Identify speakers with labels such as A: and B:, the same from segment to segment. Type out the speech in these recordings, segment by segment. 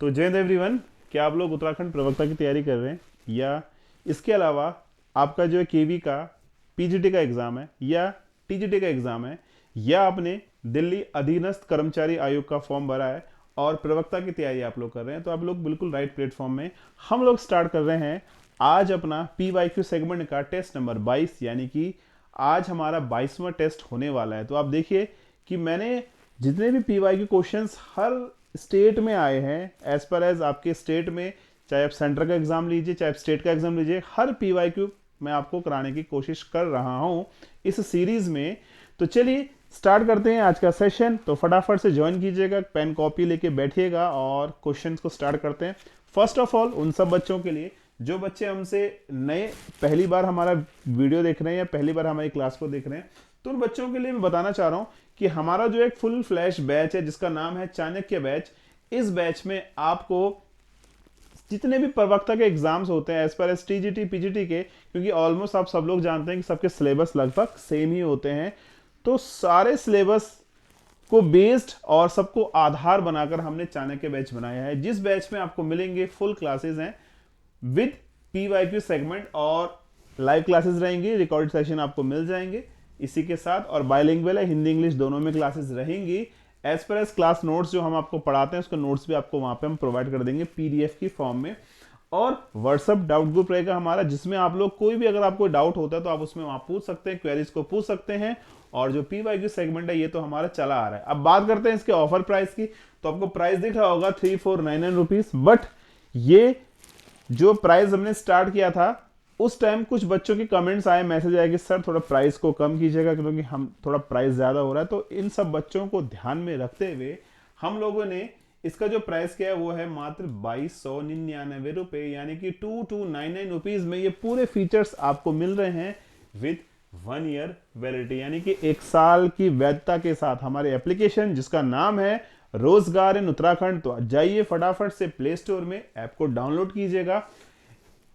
A: तो जय हिंद एवरीवन। क्या आप लोग उत्तराखंड प्रवक्ता की तैयारी कर रहे हैं, या इसके अलावा आपका जो है केवी का पीजीटी का एग्ज़ाम है या टीजीटी का एग्ज़ाम है, या आपने दिल्ली अधीनस्थ कर्मचारी आयोग का फॉर्म भरा है और प्रवक्ता की तैयारी आप लोग कर रहे हैं, तो आप लोग बिल्कुल राइट प्लेटफॉर्म में। हम लोग स्टार्ट कर रहे हैं आज अपना पीवाईक्यू सेगमेंट का टेस्ट नंबर 22, यानी कि आज हमारा 22वां टेस्ट होने वाला है। तो आप देखिए कि मैंने जितने भी पीवाईक्यू क्वेश्चंस हर स्टेट में आए हैं, एज पर एज आपके स्टेट में, चाहे आप सेंटर का एग्जाम लीजिए चाहे आप स्टेट का एग्जाम लीजिए, हर पीवाईक्यू मैं आपको कराने की कोशिश कर रहा हूं इस सीरीज में। तो चलिए स्टार्ट करते हैं आज का सेशन। तो फटाफट से ज्वाइन कीजिएगा, पेन कॉपी लेके बैठिएगा और क्वेश्चंस को स्टार्ट करते हैं। फर्स्ट ऑफ ऑल उन सब बच्चों के लिए जो बच्चे हमसे नए पहली बार हमारा वीडियो देख रहे हैं या पहली बार हमारी क्लास को देख रहे हैं, तो उन बच्चों के लिए मैं बताना चाह रहा हूं कि हमारा जो एक फुल फ्लैश बैच है जिसका नाम है चाणक्य बैच, इस बैच में आपको जितने भी प्रवक्ता के एग्जाम्स होते हैं as per S TGT PGT के, क्योंकि ऑलमोस्ट आप सब लोग जानते हैं कि सबके सिलेबस लगभग सेम ही होते हैं, तो सारे सिलेबस को बेस्ड और सबको आधार बनाकर हमने चाणक्य बैच बनाया है, जिस बैच में आपको मिलेंगे फुल क्लासेस हैं विद पीवाईक्यू सेगमेंट और लाइव क्लासेस रहेंगी, रिकॉर्डेड सेशन आपको मिल जाएंगे इसी के साथ, और बायलिंगुअल है, हिंदी इंग्लिश दोनों में क्लासेस रहेंगी। As per as class notes जो हम आपको पढ़ाते हैं उसके नोट्स भी आपको वहां पे हम प्रोवाइड कर देंगे पीडीएफ की फॉर्म में, और व्हाट्सअप डाउट ग्रुप रहेगा हमारा, जिसमें आप लोग कोई भी अगर आपको डाउट होता है तो आप उसमें वहां पूछ सकते हैं, क्वेरीज को पूछ सकते हैं। और जो पीवाईक्यू सेगमेंट है ये तो हमारा चला आ रहा है। अब बात करते हैं इसके ऑफर प्राइस की। तो आपको प्राइस दिख रहा होगा 3499 रुपीज, बट ये जो प्राइस हमने स्टार्ट किया था उस टाइम कुछ बच्चों के कमेंट्स आए, मैसेज आए कि सर थोड़ा प्राइस को कम कीजिएगा क्योंकि हम थोड़ा प्राइस ज़्यादा हो रहा है। तो इन सब बच्चों को ध्यान में रखते हुए हम लोगों ने इसका जो प्राइस किया है वो है मात्र 2299 रुपए, यानी कि 2299 रुपीज में ये पूरे फीचर्स आपको मिल रहे हैं विद 1 ईयर वैलिडिटी, यानी कि 1 साल की वैधता के साथ हमारे एप्लीकेशन जिसका नाम है रोजगार इन उत्तराखंड। तो जाइए फटाफट से प्ले स्टोर में ऐप को डाउनलोड कीजिएगा,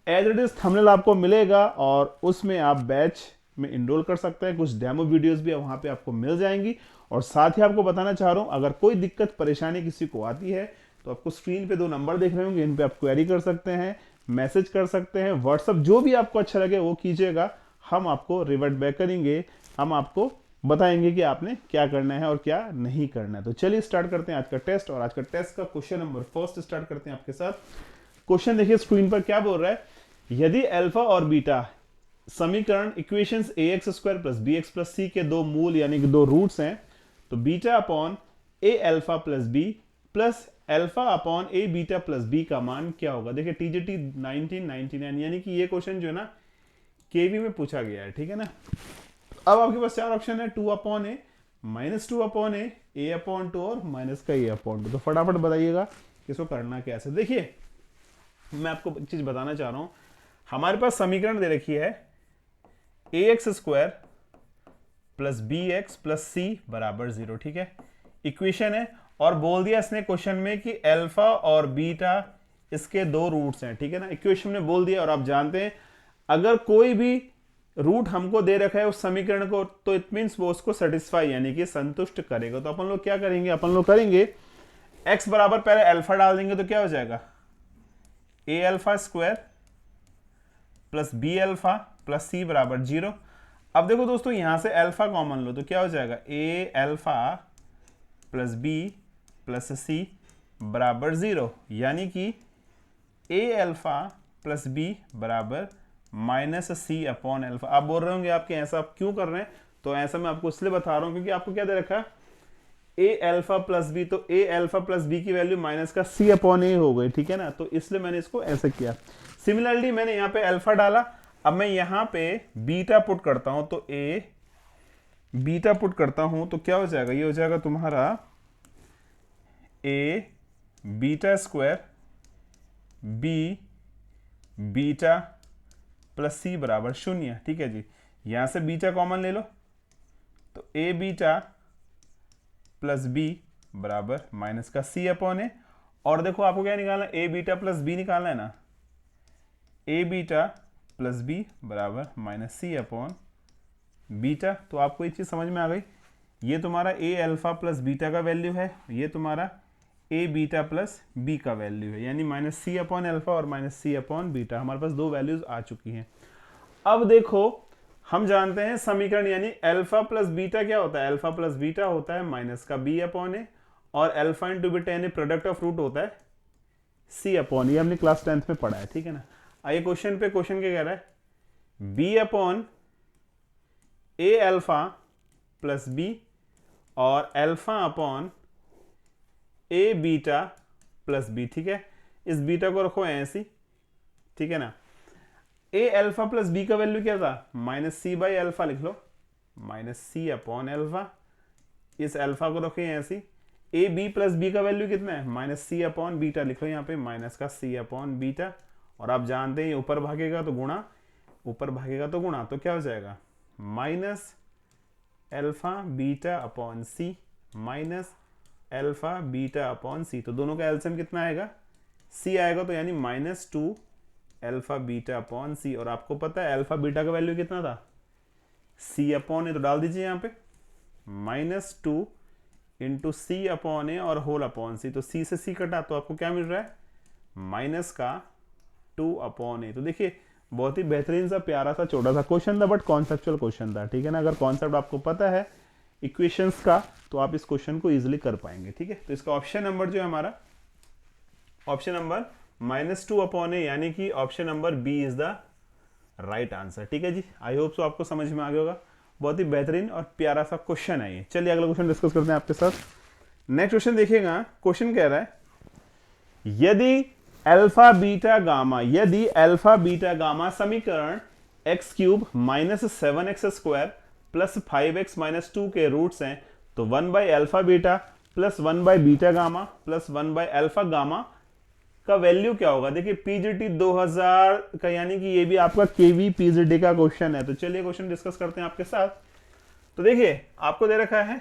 A: एज इट इज थंबनेल आपको मिलेगा और उसमें आप बैच में इनरोल कर सकते हैं। कुछ डेमो वीडियोस भी वहां पे आपको मिल जाएंगी। और साथ ही आपको बताना चाह रहा हूं, अगर कोई दिक्कत परेशानी किसी को आती है तो आपको स्क्रीन पे 2 नंबर देख रहे होंगे, इन पे आप क्वेरी कर सकते हैं, मैसेज कर सकते हैं, व्हाट्सअप जो भी आपको अच्छा लगे वो कीजिएगा, हम आपको रिवर्ट बैक करेंगे, हम आपको बताएंगे कि आपने क्या करना है और क्या नहीं करना है। तो चलिए स्टार्ट करते हैं आज का टेस्ट, और आज का टेस्ट का क्वेश्चन नंबर फर्स्ट स्टार्ट करते हैं आपके साथ। क्वेश्चन देखिए स्क्रीन पर क्या बोल रहा है, यदि अल्फा और बीटा समीकरण equations A X square plus B X plus C के 2 मूल यानी कि 2 रूट्स हैं, तो beta upon A alpha plus B plus alpha upon A beta plus B का मान क्या होगा। देखिए टीजीटी 1999, यानी कि ये क्वेश्चन जो है ना केवी में पूछा गया है, ठीक है ना। अब आपके पास 4 ऑप्शन है, 2 अपॉन ए, -2 अपॉन ए अपॉन 2 और माइनस का ए अपॉन 2। तो फटाफट बताइएगा इसको करना कैसे। देखिए मैं आपको एक चीज बताना चाह रहा हूं, हमारे पास समीकरण दे रखी है A X square plus B X plus C बराबर 0, ठीक है, इक्वेशन है, और बोल दिया इसने क्वेश्चन में कि अल्फा और बीटा इसके 2 रूट्स हैं, ठीक है ना, इक्वेशन में बोल दिया। और आप जानते हैं अगर कोई भी रूट हमको दे रखा है उस समीकरण को, तो इट मीन्स वो उसको सेटिस्फाई यानी कि संतुष्ट करेगा। तो अपन लोग क्या करेंगे, अपन लोग करेंगे x बराबर पहले अल्फा डाल देंगे तो क्या हो जाएगा, A alpha square plus B alpha plus C बराबर 0। अब देखो दोस्तों यहां से अल्फा कॉमन लो तो क्या हो जाएगा, A alpha plus B plus C बराबर 0, यानी कि ए अल्फा प्लस बी बराबर माइनस सी अपॉन अल्फा। आप बोल रहे होंगे आपके ऐसा आप क्यों कर रहे हैं, तो ऐसा मैं आपको इसलिए बता रहा हूं क्योंकि आपको क्या दे रखा है ए अल्फा प्लस बी, तो ए अल्फा प्लस बी की वैल्यू माइनस का सी अपॉन ए हो गई, ठीक है ना, तो इसलिए मैंने इसको ऐसे किया। सिमिलरली मैंने यहाँ पे अल्फा डाला, अब मैं यहाँ पे बीटा पुट करता हूं, तो ए बीटा पुट करता हूं तो क्या हो जाएगा, ये हो जाएगा तुम्हारा A beta square B beta plus C बराबर 0, ठीक है जी। यहां से बीटा कॉमन ले लो तो ए बीटा प्लस बी बराबर माइनस का सी अपॉन ए, और देखो आपको क्या निकालना है, ए बीटा प्लस बी निकालना है ना, ए बीटा प्लस बी बराबर माइनस सी अपॉन बीटा। तो आपको ये चीज समझ में आ गई, ये तुम्हारा ए अल्फा प्लस बीटा का वैल्यू है, ये तुम्हारा ए बीटा प्लस बी का वैल्यू है, यानी माइनस सी अपॉन अल्फा और माइनस सी अपॉन बीटा। हमारे पास दो वैल्यूज आ चुकी हैं। अब देखो हम जानते हैं समीकरण, यानी अल्फा प्लस बीटा क्या होता है, अल्फा प्लस बीटा होता है माइनस का बी अपॉन ए, और अल्फा इंटू बीटा यानी प्रोडक्ट ऑफ रूट होता है सी अपॉन, ये हमने क्लास 10th में पढ़ा है, ठीक है ना। आइए क्वेश्चन पे, क्वेश्चन क्या कह रहा है, B upon A alpha plus B और alpha upon A beta plus B, ठीक है। इस बीटा को रखो ऐसे, ठीक है ना। ए अल्फा प्लस बी का वैल्यू क्या था, माइनस सी बाई अल्फा लिख लो, माइनस सी अपॉन अल्फा। इस अल्फा को रखो ऐसे। ए बी प्लस बी का वैल्यू कितना है, माइनस सी अपॉन बीटा लिख लो यहाँ पे, माइनस का सी अपॉन बीटा। और आप जानते हैं ऊपर भागेगा तो गुणा, ऊपर भागेगा तो गुणा, तो क्या हो जाएगा माइनस अल्फा बीटा अपॉन सी, माइनस अल्फा बीटा अपॉन सी। तो दोनों का एलसीएम कितना आएगा, सी आएगा, तो यानी माइनस 2 अल्फा बीटा अपॉन सी। और आपको पता है अल्फा बीटा का वैल्यू कितना था, सी अपॉन ए, तो डाल दीजिए यहाँ पे माइनस 2 इंटू सी अपॉन ए और होल अपॉन सी। तो सी से सी कटा तो आपको क्या मिल रहा है, माइनस का 2 अपॉन ए। तो देखिए बहुत ही बेहतरीन सा प्यारा सा छोटा सा क्वेश्चन था, बट कॉन्सेप्चुअल क्वेश्चन था, ठीक है ना। अगर कॉन्सेप्ट आपको पता है इक्वेशंस का तो आप इस क्वेश्चन को इजीली कर पाएंगे, ठीक है। तो इसका ऑप्शन नंबर जो है हमारा, option number minus 2 upon A, यानी कि option number B is the right answer, ठीक है जी। आई होप सो आपको समझ में आ गया होगा। बहुत ही बेहतरीन और प्यारा सा क्वेश्चन है ये। चलिए अगला क्वेश्चन डिस्कस करते हैं आपके साथ। नेक्स्ट क्वेश्चन देखिएगा, क्वेश्चन कह रहा है यदि अल्फा बीटा गामा, यदि अल्फा बीटा गामा समीकरण x cube minus 7x square plus 5x minus 2 के रूट्स हैं, तो 1 by alpha beta plus 1 by beta gamma plus 1 by alpha gamma का वैल्यू क्या होगा। देखिए पीजीटी 2000 का, यानी कि ये भी आपका केवी पीजीटी का क्वेश्चन है। तो चलिए क्वेश्चन डिस्कस करते हैं आपके साथ। तो देखिए आपको दे रखा है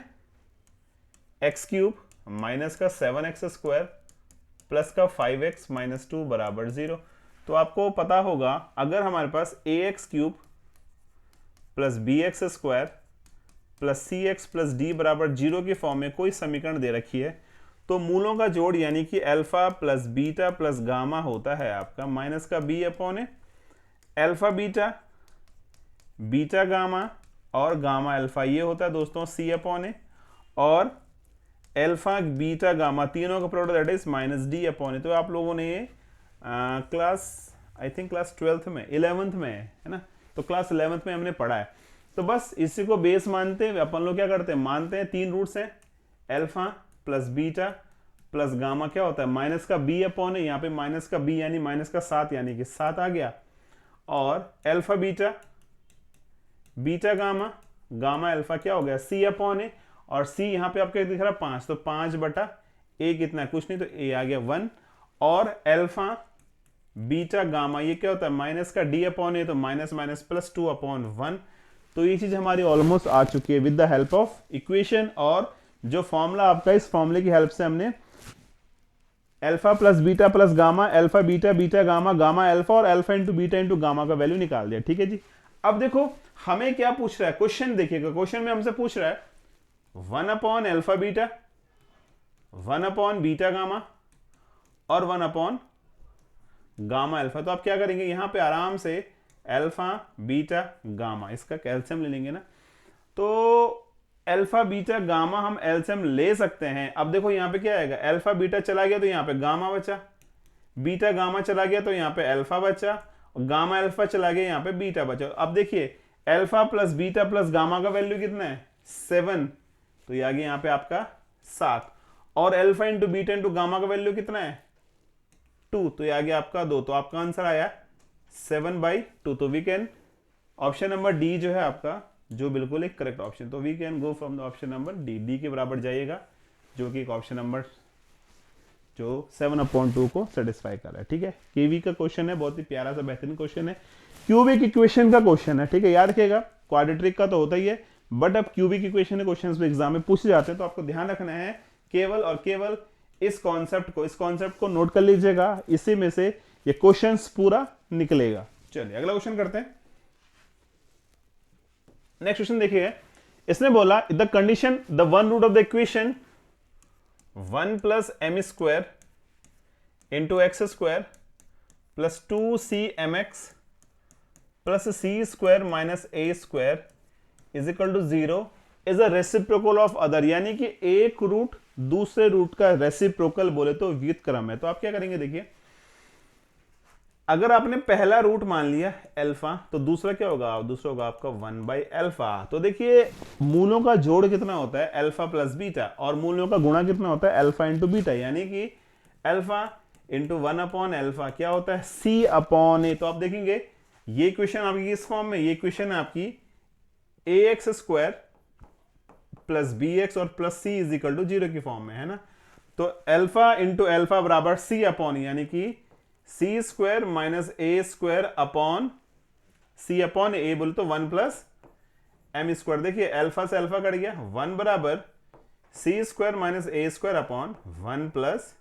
A: एक्स क्यूब माइनस का 7x स्क्वायर प्लस का 5x माइनस 2 बराबर 0। तो आपको पता होगा अगर हमारे पास ax cube plus bx square plus cx plus d बराबर 0 की फॉर्म में कोई समीकरण दे रखी है, तो मूलों का जोड़ यानी कि alpha plus beta plus gamma होता है आपका माइनस का b upon A, alpha beta, beta gamma और गामा अल्फा, ये होता है दोस्तों c अपॉन ए, और अल्फा बीटा गामा तीनों का product that is minus D upon A. तो आप लोगों ने ये class, I think class 12th में, 11th में है ना, तो क्लास 11th में हमने पढ़ा है। तो बस इसी को बेस मानते हैं अपन लोग क्या करते हैं, मानते हैं तीन रूट्स हैं, alpha plus beta plus gamma क्या होता है माइनस का बी अपॉन ए, यहाँ पे माइनस का बी यानी माइनस का 7 यानी कि 7 आ गया, और alpha beta, beta gamma, gamma alpha क्या हो गया सी अपॉन ए, और सी यहाँ पे आपको दिख रहा है 5, तो 5 बटा ए कितना, कुछ नहीं, तो ए आ गया 1, और अल्फा बीटा गामा ये क्या होता है माइनस का डी अपॉन ए, तो माइनस माइनस प्लस 2 अपॉन 1। तो ये चीज हमारी ऑलमोस्ट आ चुकी है with the help of equation, और जो फॉर्मूला आपका, इस फॉर्मूले की हेल्प से हमने alpha plus beta plus gamma, alpha beta beta gamma, gamma alpha और alpha into beta into gamma का वैल्यू निकाल दिया, ठीक है जी। अब देखो हमें क्या पूछ रहा है क्वेश्चन, देखिएगा क्वेश्चन में हमसे पूछ रहा है 1 upon alpha beta, 1 upon beta gamma और 1 अपॉन गामा अल्फा। तो आप क्या करेंगे यहां पे आराम से अल्फा बीटा गामा इसका कैल्शियम ले लेंगे ना, तो अल्फा बीटा गामा हम एलसीएम ले सकते हैं। अब देखो यहाँ पे क्या आएगा, अल्फा बीटा चला गया तो यहाँ पे गामा बचा, बीटा गामा चला गया तो यहाँ पे अल्फा बचा, और गामा अल्फा चला गया यहाँ पे बीटा बचा। अब देखिए alpha plus beta plus gamma का वैल्यू कितना है 7, तो ये आ गया यहाँ पे आपका 7, और alpha into beta into gamma का वैल्यू कितना है 2, तो ये आ गया आपका 2। तो आपका आंसर आया 7/2। तो we can, option number D जो है आपका जो बिल्कुल एक करेक्ट ऑप्शन, तो we can go from the option number D, D के बराबर जाइएगा जो कि एक ऑप्शन नंबर जो 7/2 को सेटिस्फाई कर रहा है, ठीक है। केवी का क्वेश्चन है, बहुत ही प्यारा सा बेहतरीन क्वेश्चन है, क्यूबिक इक्वेशन का क्वेश्चन है, ठीक है। याद रखिएगा क्वाड्रेटिक का तो होता ही है, बट अब क्यूबिक इक्वेशन के क्वेश्चन एग्जाम में पूछे जाते हैं, तो आपको ध्यान रखना है केवल और केवल इस कॉन्सेप्ट को नोट कर लीजिएगा, इसी में से ये क्वेश्चन पूरा निकलेगा। चलिए अगला क्वेश्चन करते हैं। नेक्स्ट क्वेश्चन देखिए, इसने बोला the condition the one root of the equation 1 plus M square into X square plus 2cmx plus C square minus A square is equal to 0 is a reciprocal of other, यानी कि एक root दूसरे root का reciprocal बोले तो व्युत्क्रम है। तो आप क्या करेंगे, देखिए अगर आपने पहला रूट मान लिया अल्फा तो दूसरा क्या होगा, दूसरा होगा आपका 1/अल्फा। तो देखिए मूलों का जोड़ कितना होता है, अल्फा प्लस बीटा, और मूलों का गुणा कितना होता है, अल्फा इंटू बीटा, यानी कि अल्फा इंटू 1/अल्फा क्या होता है, सी अपॉन ए। तो आप देखेंगे ये इक्वेशन आपकी किस फॉर्म में, ये इक्वेशन आपकी ax square plus B X और plus C is equal to 0 की फॉर्म में है ना। तो अल्फा इंटू अल्फा बराबर सी अपॉन, यानी कि C square minus A square upon C upon A, बोले तो 1 प्लस एम स्क्वायर। देखिए अल्फा से अल्फा कट गया, 1 बराबर C square minus A square upon 1 plus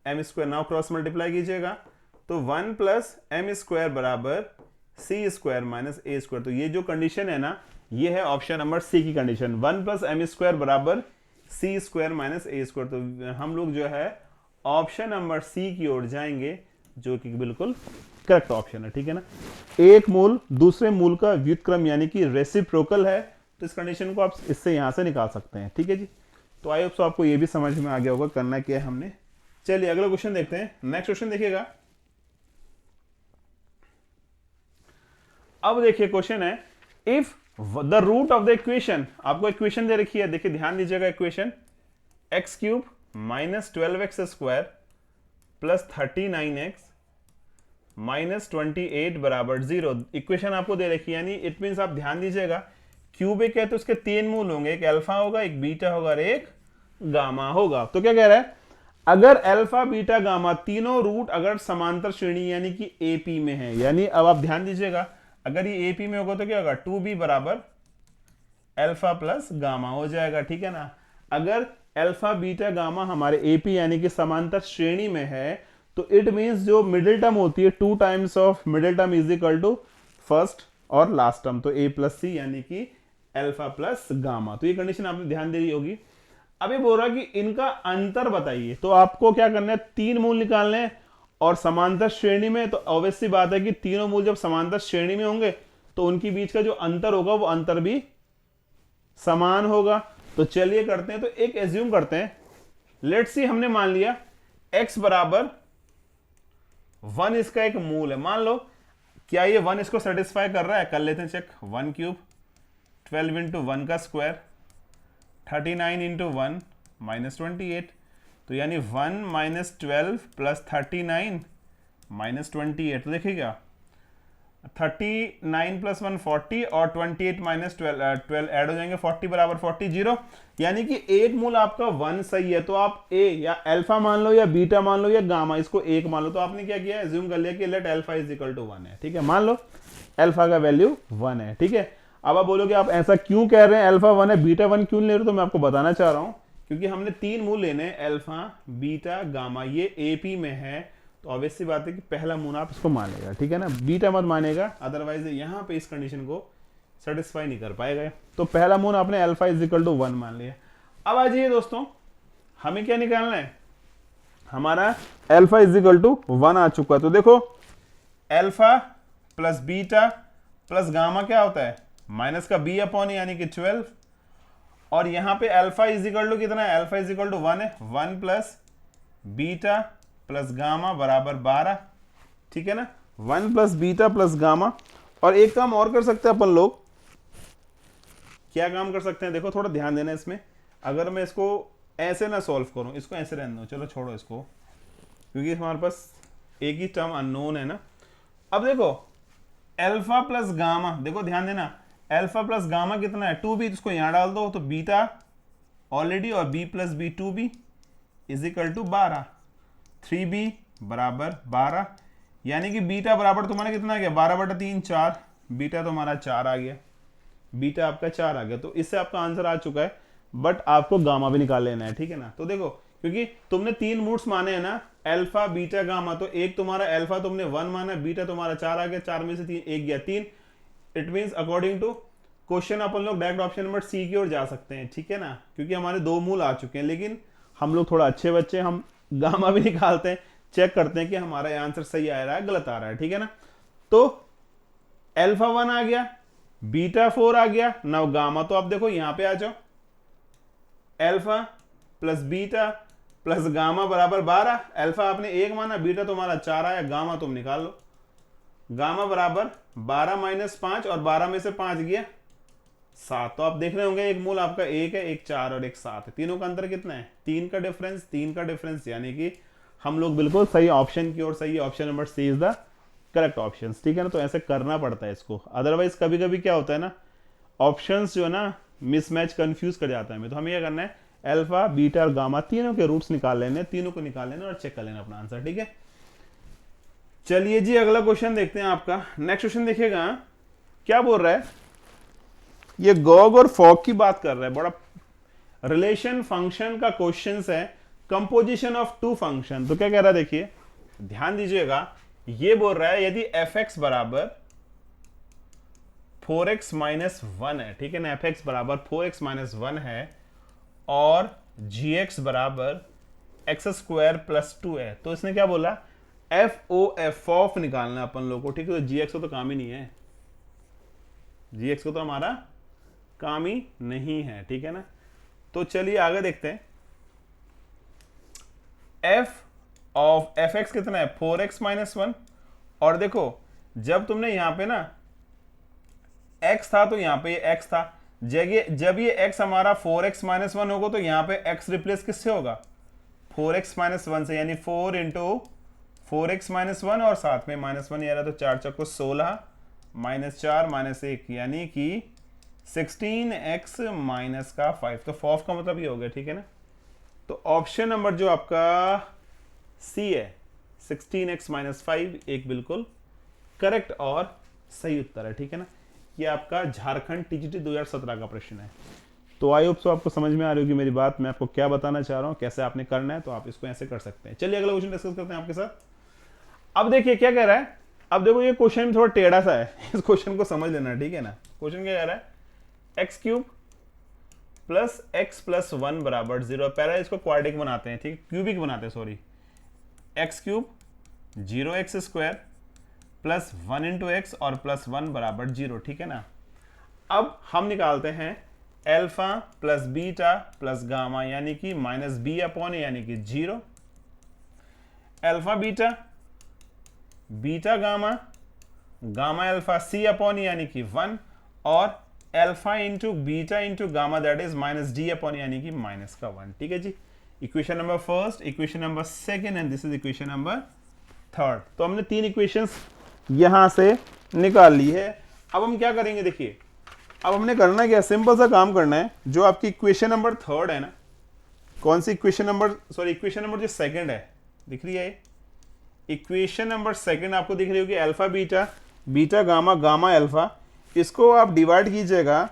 A: M square. Now cross multiply कीजिएगा तो 1 प्लस एम स्क्वायर बराबर C square minus A square. तो ये जो कंडीशन है ना, ये है ऑप्शन नंबर सी की कंडीशन, 1 प्लस एम स्क्वायर बराबर C square minus A square. तो हम लोग जो है ऑप्शन नंबर सी की ओर जाएंगे, जो कि बिल्कुल करेक्ट ऑप्शन है, ठीक है ना। एक मूल दूसरे मूल का व्युत्क्रम यानी कि रेसिप्रोकल है, तो इस कंडीशन को आप इससे यहां से निकाल सकते हैं, ठीक है जी। तो आई होप सो आपको ये भी समझ में आ गया होगा करना क्या है हमने। चलिए अगला क्वेश्चन देखते हैं। नेक्स्ट क्वेश्चन देखिएगा। अब देखिए क्वेश्चन है, if the root of the equation, आपको इक्वेशन दे रखी है, देखिए ध्यान दीजिएगा, equation X cube minus 12x square plus 39x minus 28 बराबर 0। इक्वेशन आपको दे रखी है, यानी इट मीन्स आप ध्यान दीजिएगा, क्यूबिक है तो उसके 3 मूल होंगे, एक अल्फा होगा, एक बीटा होगा और एक गामा होगा। तो क्या कह रहा है, अगर अल्फा बीटा गामा तीनों रूट अगर समांतर श्रेणी यानी कि एपी में है, यानी अब आप ध्यान दीजिएगा, अगर ये एपी में होगा तो क्या होगा, 2b बराबर अल्फा प्लस गामा हो जाएगा, ठीक है ना। अगर अल्फा बीटा गामा हमारे एपी यानी कि समांतर श्रेणी में है, तो इट मींस जो मिडिल टर्म होती है 2 times of middle term is equal to first और लास्ट टर्म, तो ए प्लस सी यानी कि अल्फा प्लस गामा। तो ये कंडीशन आपने ध्यान दे दी होगी। अब ये बोल रहा कि इनका अंतर बताइए, तो आपको क्या करना है, 3 मूल निकालने हैं, और समांतर श्रेणी में तो ऑब्वियस सी बात है कि तीनों मूल जब समांतर श्रेणी में होंगे तो उनके बीच का जो अंतर होगा वो अंतर भी समान होगा। तो चलिए करते हैं, तो एक एज्यूम करते हैं, लेट्स सी हमने मान लिया x बराबर 1 इसका एक मूल है, मान लो क्या ये 1 इसको सेटिस्फाई कर रहा है, कर लेते हैं चेक। 1 क्यूब 12 इंटू 1 का स्क्वायर 39 इंटू 1 माइनस 28, तो यानी 1 माइनस 12 प्लस 39 माइनस 28। तो देखिएगा 39 प्लस 1 40 और 28 माइनस 12 ऐड हो जाएंगे, 40 बराबर 40 0, यानी कि एक मूल आपका 1 सही है। तो आप ए या अल्फा मान लो या बीटा मान लो या गामा, इसको एक मान लो। तो आपने क्या किया, एज्यूम कर लिया कि let alpha is equal to 1 है, ठीक है। मान लो अल्फा का वैल्यू 1 है, ठीक है। अब आप बोलोगे आप ऐसा क्यों कह रहे हैं, अल्फा 1 है बीटा 1 क्यों ले रहे हो, तो मैं आपको बताना चाह रहा हूं, क्योंकि हमने 3 मूल लेने हैं, अल्फा बीटा गामा, ये एपी में है, तो ऑब्वियस सी बात है कि पहला मूल आप इसको मान लेगा, ठीक है ना, बीटा मत मानेगा, अदरवाइज यहां पे इस कंडीशन को सेटिस्फाई नहीं कर पाएगा। तो पहला मूल आपने अल्फा इज इक्वल टू 1 मान लिया। अब आ जाइए दोस्तों, हमें क्या निकालना है, हमारा अल्फा इज इक्वल टू 1 आ चुका है। तो देखो alpha plus beta plus gamma क्या होता है, माइनस का बी अपॉन यानी कि 12, और यहां पे अल्फा इज इक्वल टू कितना है, अल्फा इज इक्वल टू 1 है, 1 प्लस बीटा प्लस गामा बराबर 12, ठीक है ना, 1 प्लस बीटा प्लस गामा। और एक काम और कर सकते हैं अपन लोग, क्या काम कर सकते हैं, देखो थोड़ा ध्यान देना इसमें। अगर मैं इसको ऐसे ना सॉल्व करूं, इसको ऐसे रहने दो, चलो छोड़ो इसको, क्योंकि हमारे पास एक ही टर्म अननोन है ना। अब देखो अल्फा प्लस गामा, देखो ध्यान देना, अल्फा प्लस गामा कितना है, 2b, इसको यहां डाल दो, तो बीटा ऑलरेडी और b plus B 2b is equal to 12, 3b बराबर 12, यानी कि बीटा बराबर तुम्हारा कितना आ गया, 12/3 4, बीटा तुम्हारा 4 आ गया, बीटा आपका 4 आ गया। तो इससे आपका आंसर आ चुका है, बट आपको गामा भी निकाल लेना है, ठीक है ना। तो देखो क्योंकि तुमने 3 मूड्स माने हैं ना, अल्फा बीटा गामा, तो एक तुम्हारा अल्फा तुमने 1 माना, बीटा तुम्हारा 4 आ गया, 4 में से 3 एक गया 3, it means according to question अपन लोग डायरेक्ट ऑप्शन नंबर सी की ओर जा सकते हैं, ठीक है ना, क्योंकि हमारे 2 मूल आ चुके हैं। लेकिन हम लोग थोड़ा अच्छे बच्चे, हम गामा भी निकालते हैं, चेक करते हैं कि हमारा आंसर सही आ रहा है गलत आ रहा है, ठीक है ना। तो अल्फा 1 आ गया, बीटा 4 आ गया, नाउ गामा। तो आप देखो यहां पे आ जाओ, alpha plus beta plus gamma बराबर 12। अल्फा आपने 1 माना, बीटा तुम्हारा 4 आया, गामा तुम निकाल लो। गामा बराबर 12 माइनस 5, और 12 में से 5 गया 7। तो आप देख रहे होंगे एक मूल आपका 1 है, एक 4 और एक 7 है। तीनों का अंतर कितना है? 3 का डिफरेंस, 3 का डिफरेंस, यानी कि हम लोग बिल्कुल सही ऑप्शन की ओर सही है। Option number C is the correct option, ठीक है ना। तो ऐसे करना पड़ता है इसको, अदरवाइज कभी कभी क्या होता है ना, ऑप्शंस जो है ना मिसमैच, कंफ्यूज कर जाता है हमें। तो हमें क्या करना है, अल्फा बीटा और गामा तीनों के रूट्स निकाल लेने, तीनों को निकाल लेना और चेक कर लेना अपना आंसर, ठीक है। चलिए जी अगला क्वेश्चन देखते हैं आपका। नेक्स्ट क्वेश्चन देखिएगा, क्या बोल रहा है, ये गॉग और फॉग की बात कर रहा है, बड़ा रिलेशन फंक्शन का क्वेश्चन है, कंपोजिशन ऑफ टू फंक्शन। तो क्या कह रहा है, देखिए ध्यान दीजिएगा, ये बोल रहा है यदि एफ एक्स बराबर 4x माइनस 1 है, ठीक है ना, एफ एक्स बराबर 4x माइनस 1 है, और जी एक्स बराबर एक्स स्क्वायर प्लस 2 है। तो इसने क्या बोला, एफ ओ एफ ऑफ निकालना है अपन लोग को, ठीक है। तो जी एक्स को तो काम ही नहीं है, जी एक्स को तो हमारा काम ही नहीं है, ठीक है ना। तो चलिए आगे देखते हैं, एफ ऑफ एफ एक्स कितना है, 4x माइनस 1। और देखो जब तुमने यहां पे ना x था तो यहां पे ये x था, जब ये x हमारा 4x माइनस 1 होगा तो यहां पे x रिप्लेस किससे होगा, 4x माइनस 1 से, यानी 4 इंटू 4x माइनस 1 और साथ में माइनस 1 आ रहा, तो 4 चौको 16 माइनस 4 माइनस 1, यानी कि 16x माइनस का 5। तो फॉफ का मतलब ये हो गया, ठीक है ना। तो ऑप्शन नंबर जो आपका सी है 16x माइनस 5 एक बिल्कुल करेक्ट और सही उत्तर है, ठीक है ना। ये आपका झारखंड टीजीटी 2017 का प्रश्न है। तो आई होप सो आपको समझ में आ रही होगी मेरी बात, मैं आपको क्या बताना चाह रहा हूं, कैसे आपने करना है, तो आप इसको ऐसे कर सकते हैं। चलिए अगला क्वेश्चन डिस्कस करते हैं आपके साथ। अब देखिए क्या कह रहा है, अब देखो ये क्वेश्चन थोड़ा टेढ़ा सा है, इस क्वेश्चन को समझ लेना, ठीक है ना। क्वेश्चन क्या कह रहा है, x cube plus x plus 1 बराबर 0। पहले इसको क्वाड्रिक बनाते हैं, ठीक, क्यूबिक बनाते हैं, sorry. X cube 0x square plus 1 into x और प्लस 1 बराबर 0, ठीक है ना। अब हम निकालते हैं alpha plus beta plus gamma, यानी कि माइनस बी अपॉन, यानी कि 0। Alpha beta, beta gamma, gamma alpha C upon, यानी कि 1, और alpha into beta into gamma that is minus D upon, यानी कि माइनस का 1, ठीक है जी। Equation number first, equation number second, and this is equation number third. तो हमने 3 इक्वेशंस यहां से निकाल ली है। अब हम क्या करेंगे, देखिए अब हमने करना क्या, सिंपल सा काम करना है। जो आपकी इक्वेशन नंबर थर्ड है ना, कौन सी equation number, sorry equation number जो सेकंड है, दिख रही है इक्वेशन नंबर सेकंड आपको दिख रही होगी, alpha beta, beta gamma, gamma alpha, इसको आप डिवाइड कीजिएगा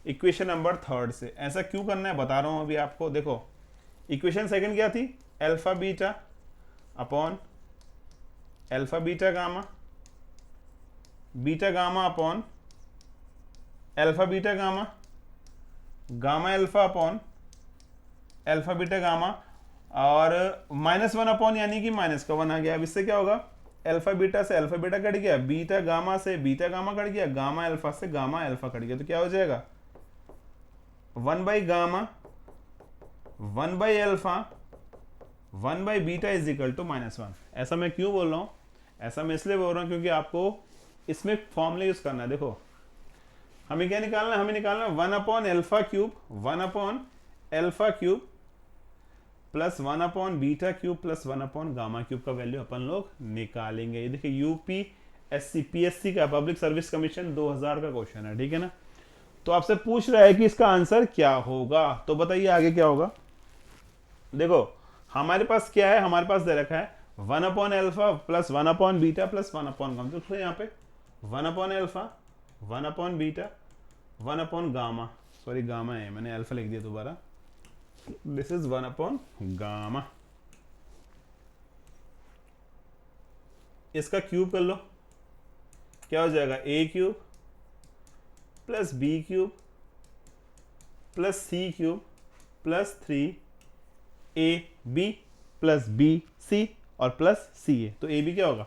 A: इक्वेशन नंबर थर्ड से। ऐसा क्यों करना है बता रहा हूं अभी आपको। देखो इक्वेशन सेकंड क्या थी, alpha beta upon alpha beta gamma, beta gamma upon alpha beta gamma, gamma alpha upon alpha beta gamma, और माइनस 1 अपॉन, यानी कि माइनस का 1 आ गया। अब इससे क्या होगा, अल्फा बीटा से अल्फा बीटा कट गया, बीटा गामा से बीटा गामा कट गया, गामा अल्फा से गामा अल्फा कट गया। तो क्या हो जाएगा, 1 by gamma 1 by alpha 1 by beta is equal to minus 1। ऐसा मैं क्यों बोल रहा हूं, ऐसा मैं इसलिए बोल रहा हूं क्योंकि आपको इसमें फॉर्मूला यूज करना है। देखो हमें क्या निकालना है, हमें निकालना 1 upon alpha cube, 1 upon alpha cube plus 1 upon beta cube plus 1 upon gamma cube का वैल्यू अपन लोग निकालेंगे। ये देखिए यूपीएससी पीएससी का पब्लिक सर्विस कमीशन 2000 का क्वेश्चन है, ठीक है ना। तो आपसे पूछ रहा है कि इसका आंसर क्या होगा, तो बताइए आगे क्या होगा। देखो हमारे पास क्या है, हमारे पास दे रखा है 1 upon alpha plus 1 upon beta plus 1 upon gamma. तो यहाँ पे 1 upon alpha 1 upon beta 1 upon gamma, sorry gamma है, मैंने अल्फा लिख दिया दोबारा, दिस इज 1 अपॉन गामा। इसका क्यूब कर लो, क्या हो जाएगा, A cube plus B cube plus C cube plus 3 A B plus B C और प्लस सी ए। तो ए बी क्या होगा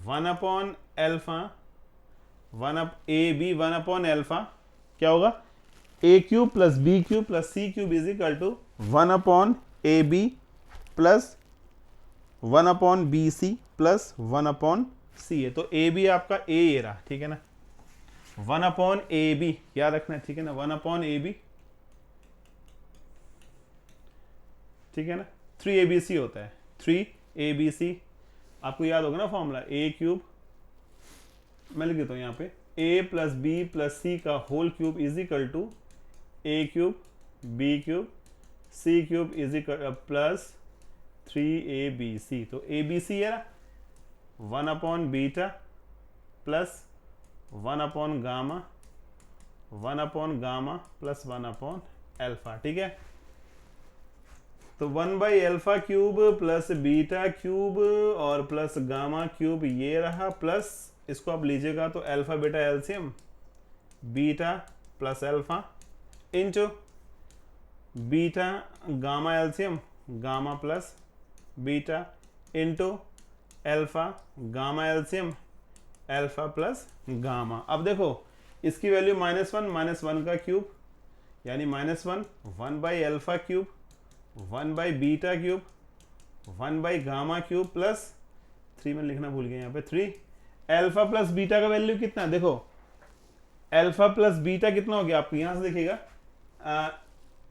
A: 1 upon alpha A B 1 upon alpha क्या होगा A cube plus B cube plus C cube is equal to 1 upon A B plus 1 upon B C plus 1 upon C A. तो A B आपका ए रहा, ठीक है ना, 1 अपॉन ए बी याद रखना, ठीक है ना, 1 अपॉन ए बी, ठीक है ना, 3abc होता है, 3abc आपको याद होगा ना फॉर्मूला, ए क्यूब मैं लिख देता हूं यहां पे a plus B plus C का whole cube is equal to A cube B cube C cube is equal plus 3abc। तो abc है 1 upon beta plus 1 upon gamma 1 upon gamma plus 1 upon alpha, ठीक है। तो 1 by alpha cube plus beta cube और plus gamma cube ये रहा, plus इसको आप लीजिएगा तो alpha beta LCM beta plus alpha into beta gamma LCM gamma plus beta into alpha gamma LCM alpha plus gamma. अब देखो इसकी वैल्यू -1 का क्यूब यानी -1 1 by alpha cube 1 by beta cube 1 by gamma cube plus 3 में लिखना भूल गया यहाँ पे 3 एल्फा प्लस बीटा का वैल्यू कितना, देखो एल्फा प्लस बीटा कितना हो गया आपको यहां से देखिएगा,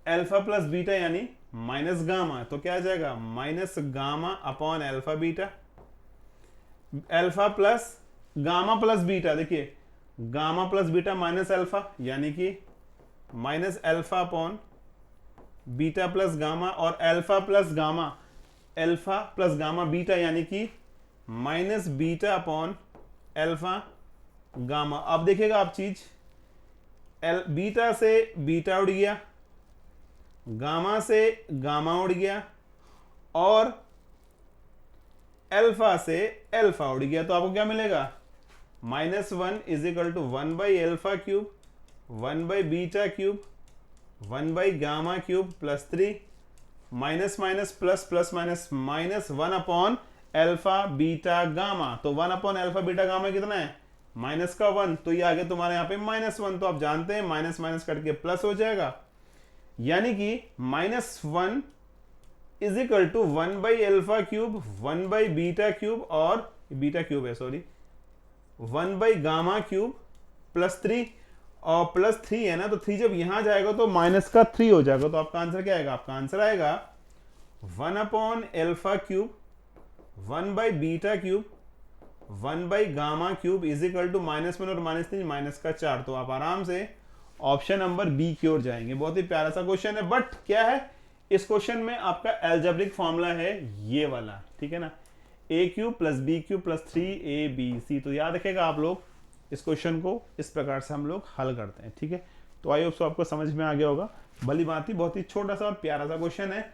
A: एल्फा प्लस बीटा यानी माइनस गामा, तो क्या आ जाएगा minus gamma upon alpha beta, alpha plus gamma plus beta, देखिए gamma plus beta minus alpha यानी कि minus alpha upon beta plus gamma, और एल्फा प्लस गामा बीटा यानी कि minus beta upon alpha gamma. अब देखिएगा आप चीज, बीटा से बीटा उड़ गया, गामा से गामा उड़ गया और एल्फा से एल्फा उड़ गया, तो आपको क्या मिलेगा -1 is equal to 1 by alpha cube 1 by beta cube 1 by gamma cube plus 3 minus minus plus plus minus minus 1 upon alpha beta gamma. तो 1 अपॉन एल्फा बीटा गामा कितना है माइनस का 1, तो ये आगे तुम्हारे यहाँ पे -1, तो आप जानते हैं माइनस माइनस कट के प्लस हो जाएगा, यानी कि -1 is equal to 1 by alpha cube 1 by beta cube और बीटा क्यूब है sorry 1 by gamma cube plus 3, और प्लस 3 है ना, तो 3 जब यहां जाएगा तो माइनस का 3 हो जाएगा, तो आपका आंसर क्या आएगा, आपका आंसर आएगा 1 upon alpha cube 1 by beta cube 1 by gamma cube is equal to -1 और -3 माइनस का 4। तो आप आराम से ऑप्शन नंबर बी की ओर जाएंगे। बहुत ही प्यारा सा क्वेश्चन है, बट क्या है इस क्वेश्चन में आपका एल्जेब्रिक फॉर्मूला है ये वाला, ठीक है ना, A cube plus B cube plus 3abc। तो याद रखेगा आप लोग इस क्वेश्चन को इस प्रकार से हम लोग हल करते हैं, ठीक है। तो आई होप सो आपको समझ में आ गया होगा, भली बात ही बहुत ही छोटा सा और प्यारा सा क्वेश्चन है,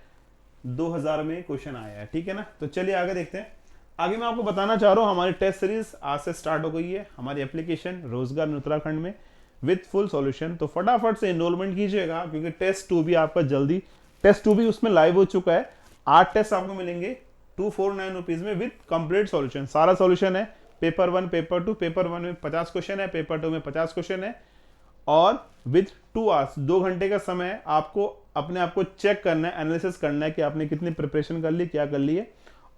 A: 2000 में क्वेश्चन आया है, ठीक है ना। तो चलिए आगे देखते हैं। आगे मैं आपको बताना चाह रहा हूँ हमारी टेस्ट सीरीज आज से स्टार्ट हो गई है, हमारी एप्लीकेशन रोजगार उत्तराखंड में विथ फुल सॉल्यूशन। तो फटाफट से एनरोलमेंट कीजिएगा क्योंकि टेस्ट 2 भी आपका जल्दी, टेस्ट 2 भी उसमें लाइव हो चुका है। 8 टेस्ट आपको मिलेंगे 249 रुपीज में विथ कंप्लीट सॉल्यूशन, सारा सॉल्यूशन है। पेपर 1 पेपर 2, पेपर 1 में 50 क्वेश्चन है, पेपर 2 में 50 क्वेश्चन है, और विथ 2 आवर्स 2 घंटे का समय आपको अपने आप को चेक करना है, एनालिसिस करना है कि आपने कितनी प्रिपरेशन कर ली, क्या कर ली है,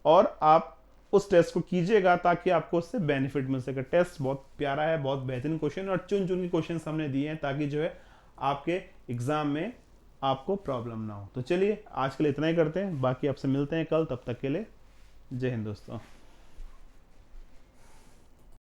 A: और आप उस टेस्ट को कीजिएगा ताकि आपको उससे बेनिफिट मिल सके। टेस्ट बहुत प्यारा है, बहुत बेहतरीन क्वेश्चन, और चुन चुन के क्वेश्चन हमने दिए हैं ताकि जो है आपके एग्जाम में आपको प्रॉब्लम ना हो। तो चलिए आज के लिए इतना ही करते हैं, बाकी आपसे मिलते हैं कल, तब तक के लिए जय हिंद दोस्तों।